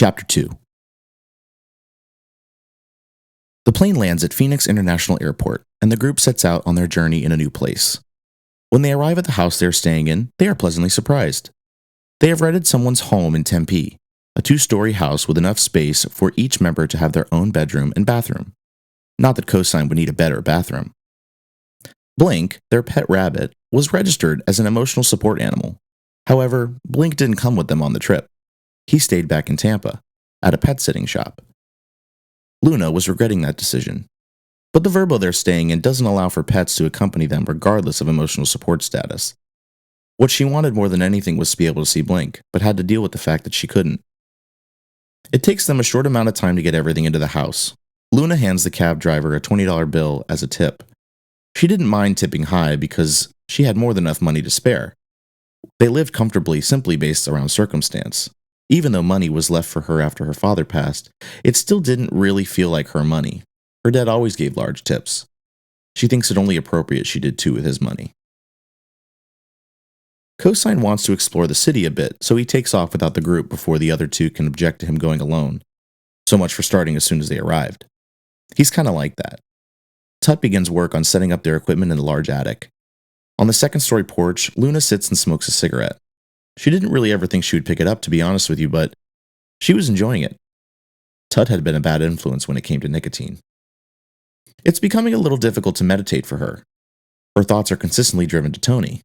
Chapter 2. The plane lands at Phoenix International Airport, and the group sets out on their journey in a new place. When they arrive at the house they are staying in, they are pleasantly surprised. They have rented someone's home in Tempe, a 2-story house with enough space for each member to have their own bedroom and bathroom. Not that Cosine would need a bed or bathroom. Blink, their pet rabbit, was registered as an emotional support animal. However, Blink didn't come with them on the trip. He stayed back in Tampa, at a pet-sitting shop. Luna was regretting that decision. But the Verbo they're staying in doesn't allow for pets to accompany them regardless of emotional support status. What she wanted more than anything was to be able to see Blink, but had to deal with the fact that she couldn't. It takes them a short amount of time to get everything into the house. Luna hands the cab driver a $20 bill as a tip. She didn't mind tipping high because she had more than enough money to spare. They lived comfortably simply based around circumstance. Even though money was left for her after her father passed, it still didn't really feel like her money. Her dad always gave large tips. She thinks it only appropriate she did too with his money. Cosine wants to explore the city a bit, so he takes off without the group before the other two can object to him going alone. So much for starting as soon as they arrived. He's kinda like that. Tut begins work on setting up their equipment in the large attic. On the second-story porch, Luna sits and smokes a cigarette. She didn't really ever think she would pick it up, to be honest with you, but she was enjoying it. Tut had been a bad influence when it came to nicotine. It's becoming a little difficult to meditate for her. Her thoughts are consistently driven to Tony.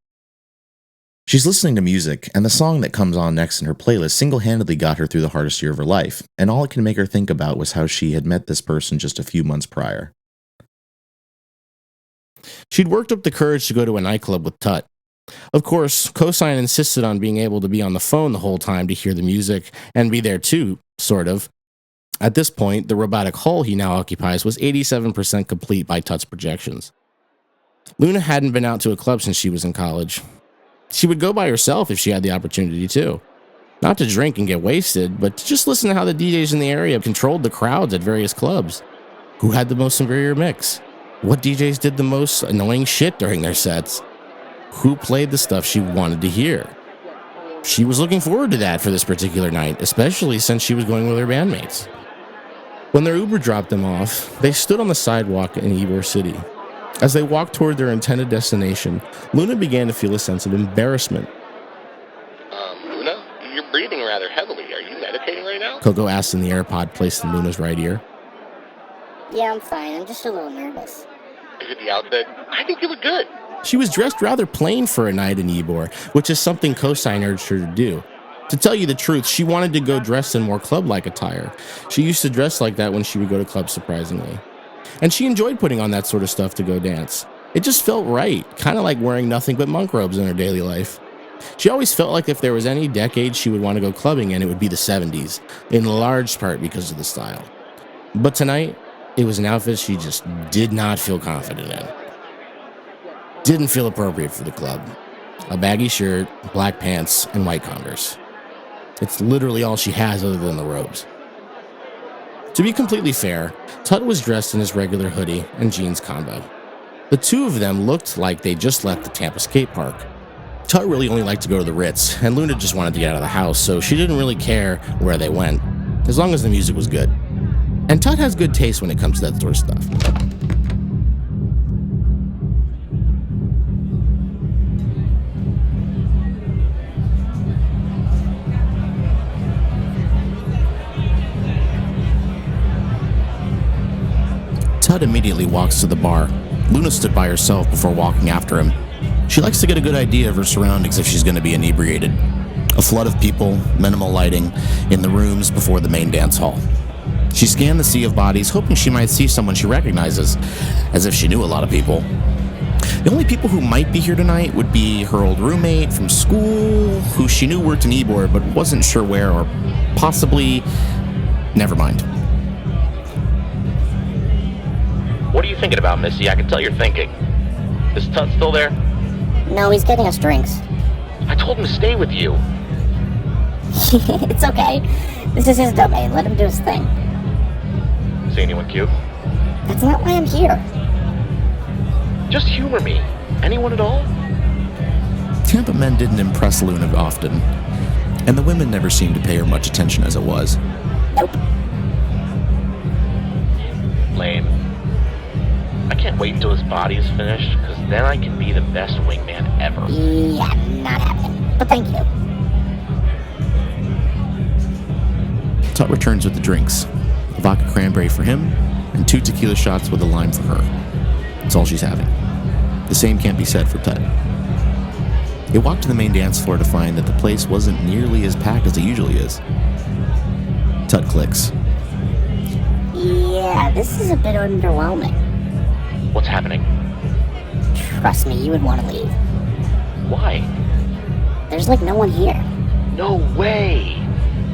She's listening to music, and the song that comes on next in her playlist single-handedly got her through the hardest year of her life, and all it can make her think about was how she had met this person just a few months prior. She'd worked up the courage to go to a nightclub with Tut. Of course, Cosine insisted on being able to be on the phone the whole time to hear the music and be there too, sort of. At this point, the robotic hull he now occupies was 87% complete by Tut's projections. Luna hadn't been out to a club since she was in college. She would go by herself if she had the opportunity to. Not to drink and get wasted, but to just listen to how the DJs in the area controlled the crowds at various clubs. Who had the most inferior mix? What DJs did the most annoying shit during their sets? Who played the stuff she wanted to hear? She was looking forward to that for this particular night, especially since she was going with her bandmates. When their Uber dropped them off, they stood on the sidewalk in Ybor City. As they walked toward their intended destination, Luna began to feel a sense of embarrassment. Luna, you're breathing rather heavily. Are you meditating right now? Coco asked in the AirPod placed in Luna's right ear. Yeah, I'm fine. I'm just a little nervous. Is it the outfit? I think you look good. She was dressed rather plain for a night in Ybor, which is something Cosine urged her to do. To tell you the truth, she wanted to go dressed in more club-like attire. She used to dress like that when she would go to clubs, surprisingly. And she enjoyed putting on that sort of stuff to go dance. It just felt right, kind of like wearing nothing but monk robes in her daily life. She always felt like if there was any decade she would want to go clubbing in, it would be the 70s, in large part because of the style. But tonight, it was an outfit she just did not feel confident in. Didn't feel appropriate for the club. A baggy shirt, black pants, and white Converse. It's literally all she has other than the robes. To be completely fair, Tut was dressed in his regular hoodie and jeans combo. The two of them looked like they just left the Tampa skate park. Tut really only liked to go to the Ritz, and Luna just wanted to get out of the house, so she didn't really care where they went, as long as the music was good. And Tut has good taste when it comes to that sort of stuff. Tut immediately walks to the bar. Luna stood by herself before walking after him. She likes to get a good idea of her surroundings if she's going to be inebriated. A flood of people, minimal lighting, in the rooms before the main dance hall. She scanned the sea of bodies, hoping she might see someone she recognizes, as if she knew a lot of people. The only people who might be here tonight would be her old roommate from school, who she knew worked in Ybor but wasn't sure where, or possibly... Never mind. What are you thinking about, Missy? I can tell you're thinking. Is Tut still there? No, he's getting us drinks. I told him to stay with you. It's okay. This is his domain. Let him do his thing. See anyone cute? That's not why I'm here. Just humor me. Anyone at all? Tampa men didn't impress Luna often. and the women never seemed to pay her much attention as it was. Nope. Lame. I can't wait until his body is finished, because then I can be the best wingman ever. Yeah, not happening. But thank you. Tut returns with the drinks. A vodka cranberry for him, and 2 tequila shots with a lime for her. That's all she's having. The same can't be said for Tut. They walk to the main dance floor to find that the place wasn't nearly as packed as it usually is. Tut clicks. Yeah, this is a bit underwhelming. What's happening? Trust me, you would want to leave. Why? There's like no one here. No way!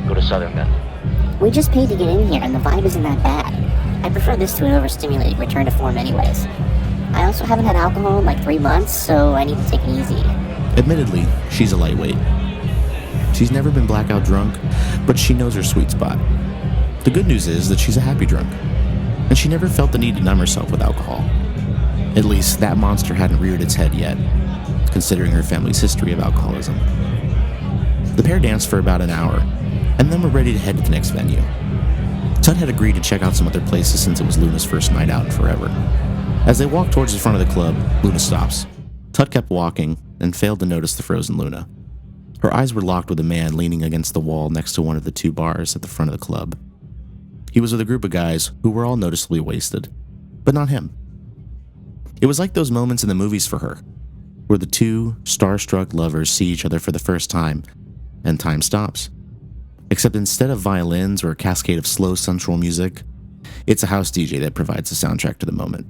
Go to Southern then. We just paid to get in here and the vibe isn't that bad. I prefer this to an overstimulated return to form anyways. I also haven't had alcohol in like 3 months, so I need to take it easy. Admittedly, she's a lightweight. She's never been blackout drunk, but she knows her sweet spot. The good news is that she's a happy drunk, and she never felt the need to numb herself with alcohol. At least, that monster hadn't reared its head yet, considering her family's history of alcoholism. The pair danced for about an hour, and then were ready to head to the next venue. Tut had agreed to check out some other places since it was Luna's first night out in forever. As they walked towards the front of the club, Luna stops. Tut kept walking, and failed to notice the frozen Luna. Her eyes were locked with a man leaning against the wall next to one of the 2 bars at the front of the club. He was with a group of guys who were all noticeably wasted, but not him. It was like those moments in the movies for her, where the 2 starstruck lovers see each other for the first time, and time stops. Except instead of violins or a cascade of slow sensual music, it's a house DJ that provides the soundtrack to the moment.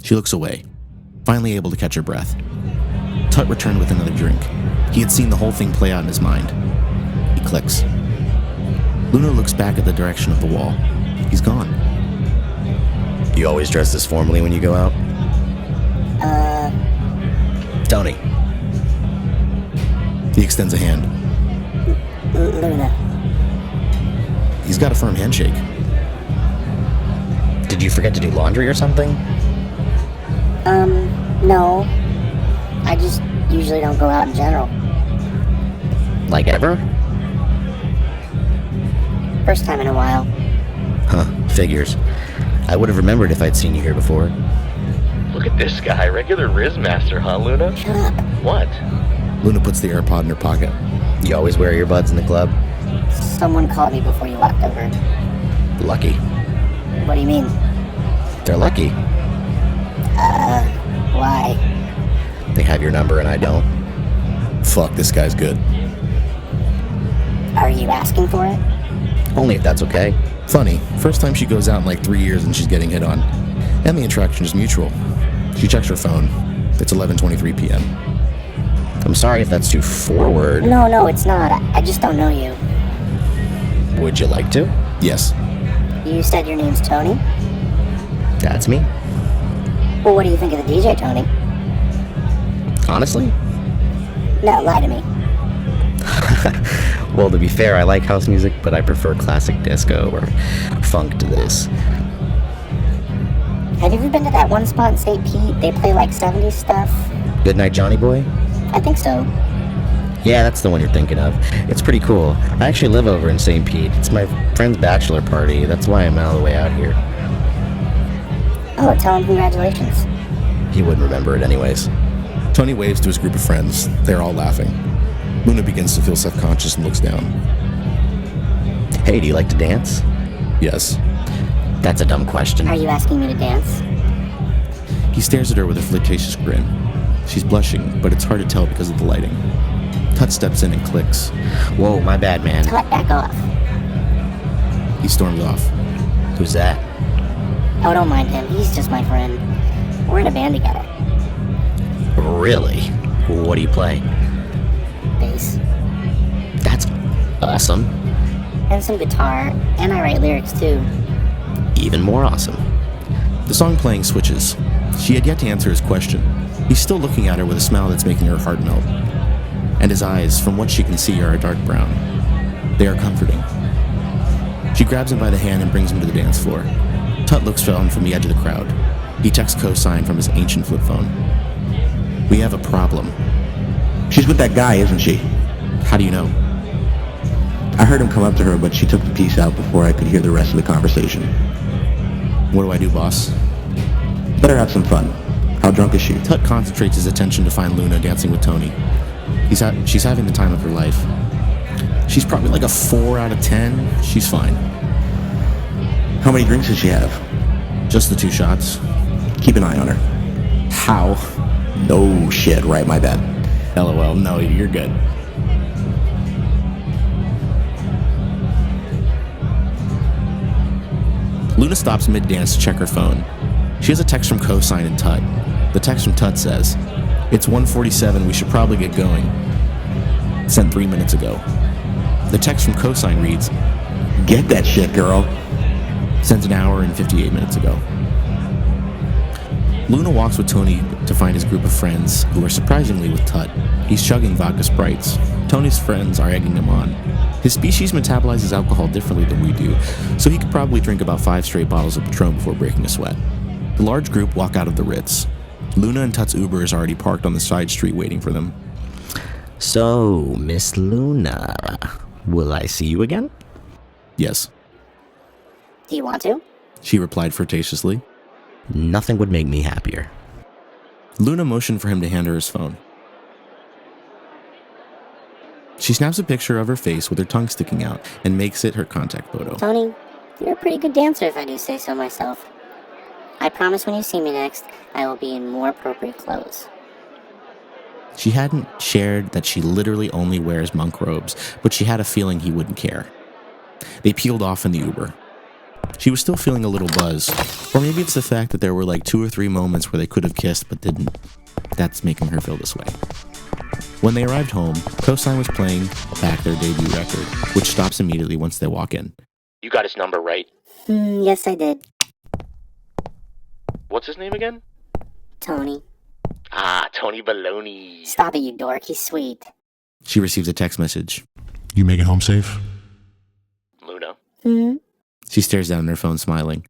She looks away, finally able to catch her breath. Tut returned with another drink. He had seen the whole thing play out in his mind. He clicks. Luna looks back at the direction of the wall. He's gone. You always dress this formally when you go out? Tony. He extends a hand. Luna. He's got a firm handshake. Did you forget to do laundry or something? No. I just usually don't go out in general. Like ever? First time in a while. Huh, figures. I would have remembered if I'd seen you here before. Look at this guy, regular Riz Master, huh, Luna? Shut up. What? Luna puts the AirPod in her pocket. You always wear earbuds in the club? Someone called me before you walked over. Lucky. What do you mean? They're lucky. Why? They have your number and I don't. Fuck, this guy's good. Are you asking for it? Only if that's okay. Funny, first time she goes out in like 3 years and she's getting hit on. And the attraction is mutual. She checks her phone. It's 11:23 p.m. I'm sorry if that's too forward. No, it's not. I just don't know you. Would you like to? Yes. You said your name's Tony? That's me. Well, what do you think of the DJ, Tony? Honestly? No, lie to me. Well, to be fair, I like house music, but I prefer classic disco or funk to this. Have you ever been to that one spot in St. Pete? They play like 70s stuff. Goodnight, Johnny Boy? I think so. Yeah, that's the one you're thinking of. It's pretty cool. I actually live over in St. Pete. It's my friend's bachelor party. That's why I'm all the way out here. Oh, tell him congratulations. He wouldn't remember it anyways. Tony waves to his group of friends. They're all laughing. Luna begins to feel self-conscious and looks down. Hey, do you like to dance? Yes. That's a dumb question. Are you asking me to dance? He stares at her with a flirtatious grin. She's blushing, but it's hard to tell because of the lighting. Tut steps in and clicks. Whoa, my bad, man. Tut, back off. He storms off. Who's that? Oh, don't mind him. He's just my friend. We're in a band together. Really? What do you play? Bass. That's awesome. And some guitar. And I write lyrics, too. Even more awesome. The song playing switches. She had yet to answer his question. He's still looking at her with a smile that's making her heart melt. And his eyes, from what she can see, are a dark brown. They are comforting. She grabs him by the hand and brings him to the dance floor. Tut looks down from the edge of the crowd. He texts cosign from his ancient flip phone. We have a problem. She's with that guy, isn't she? How do you know? I heard him come up to her, but she took the piece out before I could hear the rest of the conversation. What do I do, boss? Better have some fun. How drunk is she? Tut concentrates his attention to find Luna dancing with Tony. She's having the time of her life. She's probably like a 4 out of 10. She's fine. How many drinks does she have? Just the 2 shots. Keep an eye on her. How? No shit, right, my bad. LOL, no, you're good. Luna stops mid-dance to check her phone. She has a text from Cosine and Tut. The text from Tut says, "It's 1:47, we should probably get going." Sent 3 minutes ago. The text from Cosine reads, Get that shit, girl. Sent an hour and 58 minutes ago. Luna walks with Tony to find his group of friends, who are surprisingly with Tut. He's chugging vodka Sprites. Tony's friends are egging him on. His species metabolizes alcohol differently than we do, so he could probably drink about 5 straight bottles of Patron before breaking a sweat. The large group walk out of the Ritz. Luna and Tut's Uber is already parked on the side street waiting for them. So, Miss Luna, will I see you again? Yes, Do you want to? she replied flirtatiously. Nothing would make me happier. Luna motioned for him to hand her his phone. She snaps a picture of her face with her tongue sticking out and makes it her contact photo. Tony, you're a pretty good dancer if I do say so myself. I promise when you see me next, I will be in more appropriate clothes. She hadn't shared that she literally only wears monk robes, but she had a feeling he wouldn't care. They peeled off in the Uber. She was still feeling a little buzz, or maybe it's the fact that there were like 2 or 3 moments where they could have kissed but didn't. That's making her feel this way. When they arrived home, Cosine was playing back their debut record, which stops immediately once they walk in. You got his number, right? Yes, I did. What's his name again? Tony. Ah, Tony Baloney. Stop it, you dork. He's sweet. She receives a text message. You make it home safe? Luna. She stares down at her phone, smiling.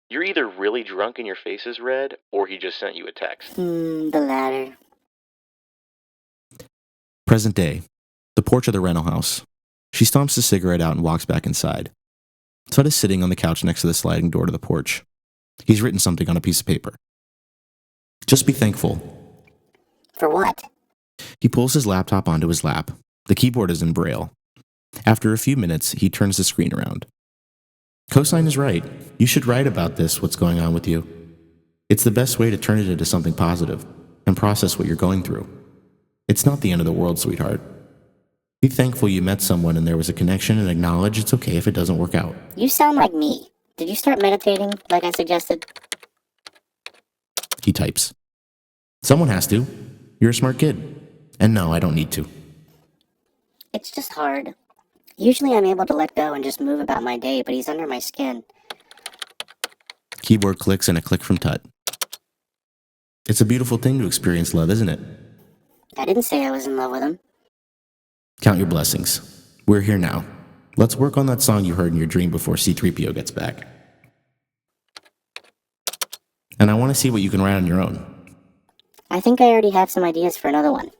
You're either really drunk and your face is red, or he just sent you a text. The latter. Present day. The porch of the rental house. She stomps a cigarette out and walks back inside. Tut is sitting on the couch next to the sliding door to the porch. He's written something on a piece of paper. Just be thankful. For what? He pulls his laptop onto his lap. The keyboard is in Braille. After a few minutes, he turns the screen around. Cosine is right. You should write about this, what's going on with you. It's the best way to turn it into something positive and process what you're going through. It's not the end of the world, sweetheart. Be thankful you met someone and there was a connection, and acknowledge it's okay if it doesn't work out. You sound like me. Did you start meditating like I suggested? He types. Someone has to. You're a smart kid. And no, I don't need to. It's just hard. Usually I'm able to let go and just move about my day, but he's under my skin. Keyboard clicks and a click from Tut. It's a beautiful thing to experience love, isn't it? I didn't say I was in love with him. Count your blessings. We're here now. Let's work on that song you heard in your dream before C-3PO gets back. And I want to see what you can write on your own. I think I already have some ideas for another one.